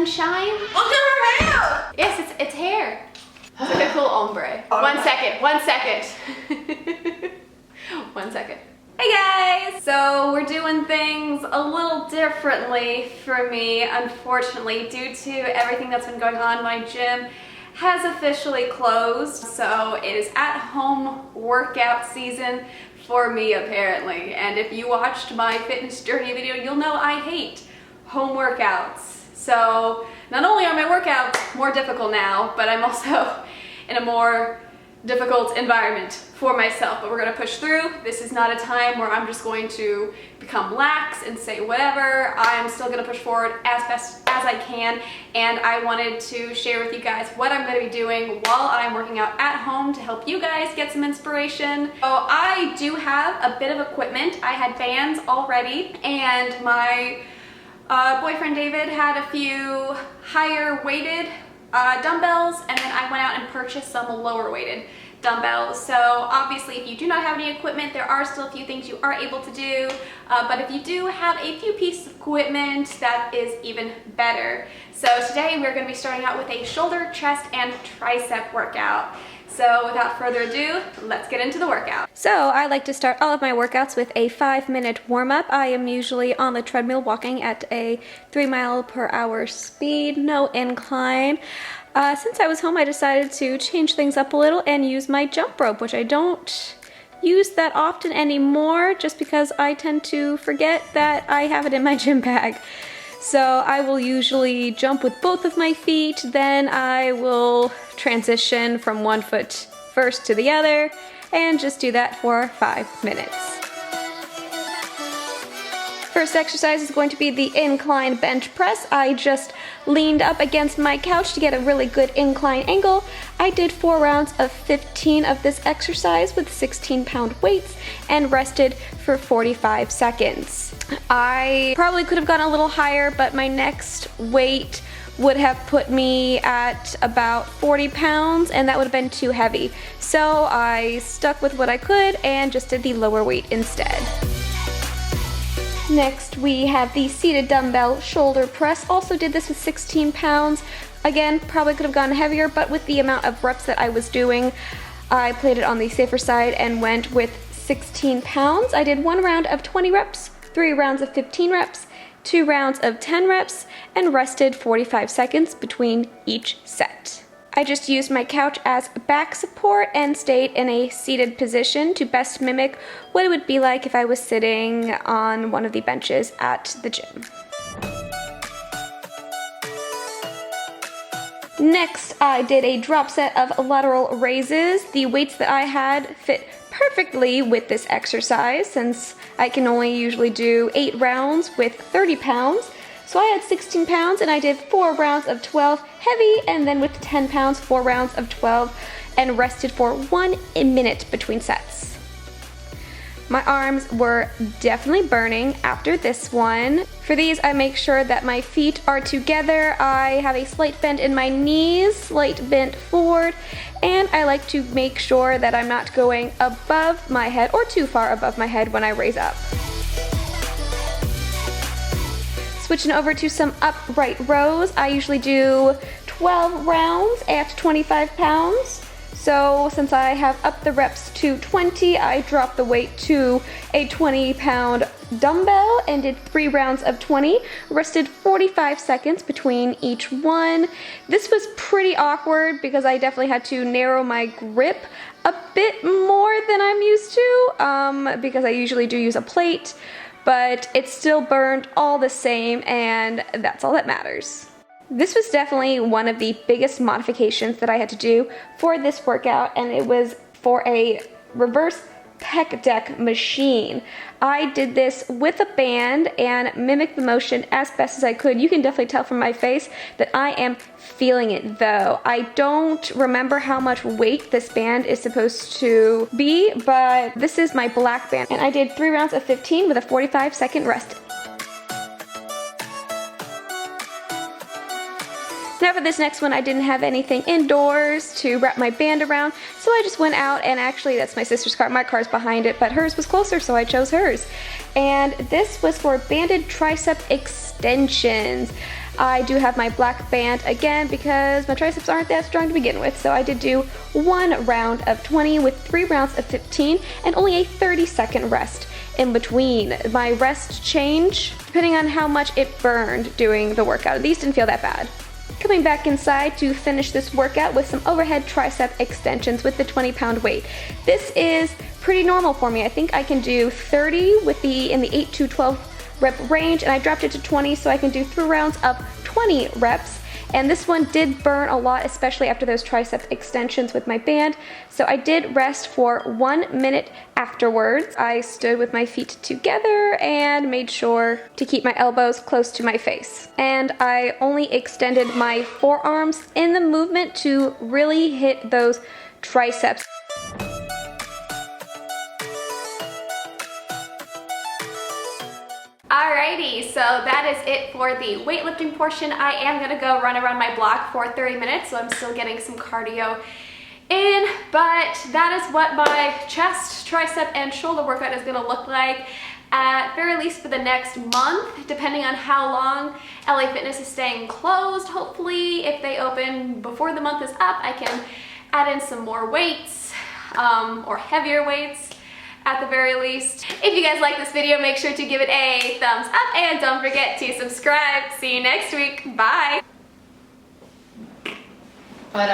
sunshine. Look at her hair! Yes, it's hair. It's like a cool ombre. Okay. 1 second. 1 second. Hey guys! So we're doing things a little differently for me, unfortunately, due to everything that's been going on. My gym has officially closed, so it is at-home workout season for me apparently. And if you watched my fitness journey video, you'll know I hate home workouts. So not only are my workouts more difficult now, but I'm also in a more difficult environment for myself, but we're gonna push through. This is not a time where I'm just going to become lax and say whatever. I'm still gonna push forward as best as I can, and I wanted to share with you guys what I'm gonna be doing while I'm working out at home to help you guys get some inspiration. So I do have a bit of equipment. I had bands already, and my boyfriend David had a few higher weighted dumbbells, and then I went out and purchased some lower weighted dumbbells. So obviously if you do not have any equipment, there are still a few things you are able to do, but if you do have a few pieces of equipment, that is even better. So today we're going to be starting out with a shoulder, chest, and tricep workout. So without further ado, let's get into the workout. So I like to start all of my workouts with a 5-minute warm-up. I am usually on the treadmill walking at a 3-mile-per-hour speed, no incline. Since I was home, I decided to change things up a little and use my jump rope, which I don't use that often anymore just because I tend to forget that I have it in my gym bag. So I will usually jump with both of my feet, then I will transition from one foot first to the other and just do that for 5 minutes. First exercise is going to be the incline bench press. I just leaned up against my couch to get a really good incline angle. I did 4 rounds of 15 of this exercise with 16-pound weights and rested for 45 seconds. I probably could have gone a little higher, but my next weight would have put me at about 40 pounds, and that would have been too heavy. So I stuck with what I could and just did the lower weight instead. Next, we have the seated dumbbell shoulder press. Also did this with 16 pounds. Again, probably could have gone heavier, but with the amount of reps that I was doing, I played it on the safer side and went with 16 pounds. I did 1 round of 20 reps, 3 rounds of 15 reps, 2 rounds of 10 reps, and rested 45 seconds between each set. I just used my couch as back support and stayed in a seated position to best mimic what it would be like if I was sitting on one of the benches at the gym. Next, I did a drop set of lateral raises. The weights that I had fit perfectly with this exercise since I can only usually do 8 rounds with 30 pounds. So I had 16 pounds and I did 4 rounds of 12 heavy, and then with 10 pounds, 4 rounds of 12, and rested for 1 minute between sets. My arms were definitely burning after this one. For these, I make sure that my feet are together. I have a slight bend in my knees, slight bent forward, and I like to make sure that I'm not going above my head or too far above my head when I raise up. Switching over to some upright rows, I usually do 12 rounds at 25 pounds. So since I have upped the reps to 20, I dropped the weight to a 20-pound dumbbell and did 3 rounds of 20, rested 45 seconds between each one. This was pretty awkward because I definitely had to narrow my grip a bit more than I'm used to because I usually do use a plate, but it still burned all the same, and that's all that matters. This was definitely one of the biggest modifications that I had to do for this workout, and it was for a reverse pec deck machine. I did this with a band and mimicked the motion as best as I could. You can definitely tell from my face that I am feeling it though. I don't remember how much weight this band is supposed to be, but this is my black band, and I did 3 rounds of 15 with a 45-second rest. Now for this next one, I didn't have anything indoors to wrap my band around, so I just went out, and actually that's my sister's car. My car's behind it, but hers was closer, so I chose hers. And this was for banded tricep extensions. I do have my black band again because my triceps aren't that strong to begin with. So I did do 1 round of 20 with 3 rounds of 15 and only a 30-second rest in between. My rest change depending on how much it burned doing the workout. These didn't feel that bad. Coming back inside to finish this workout with some overhead tricep extensions with the 20-pound weight. This is pretty normal for me. I think I can do 30 in the 8 to 12 rep range, and I dropped it to 20 so I can do 3 rounds of 20 reps. And this one did burn a lot, especially after those tricep extensions with my band. So I did rest for 1 minute afterwards. I stood with my feet together and made sure to keep my elbows close to my face. And I only extended my forearms in the movement to really hit those triceps. Alrighty, so that is it for the weightlifting portion. I am gonna go run around my block for 30 minutes, so I'm still getting some cardio in, but that is what my chest, tricep, and shoulder workout is gonna look like at very least for the next month, depending on how long LA Fitness is staying closed. Hopefully, if they open before the month is up, I can add in some more weights, or heavier weights at the very least. If you guys like this video, make sure to give it a thumbs up and don't forget to subscribe. See you next week. Bye. But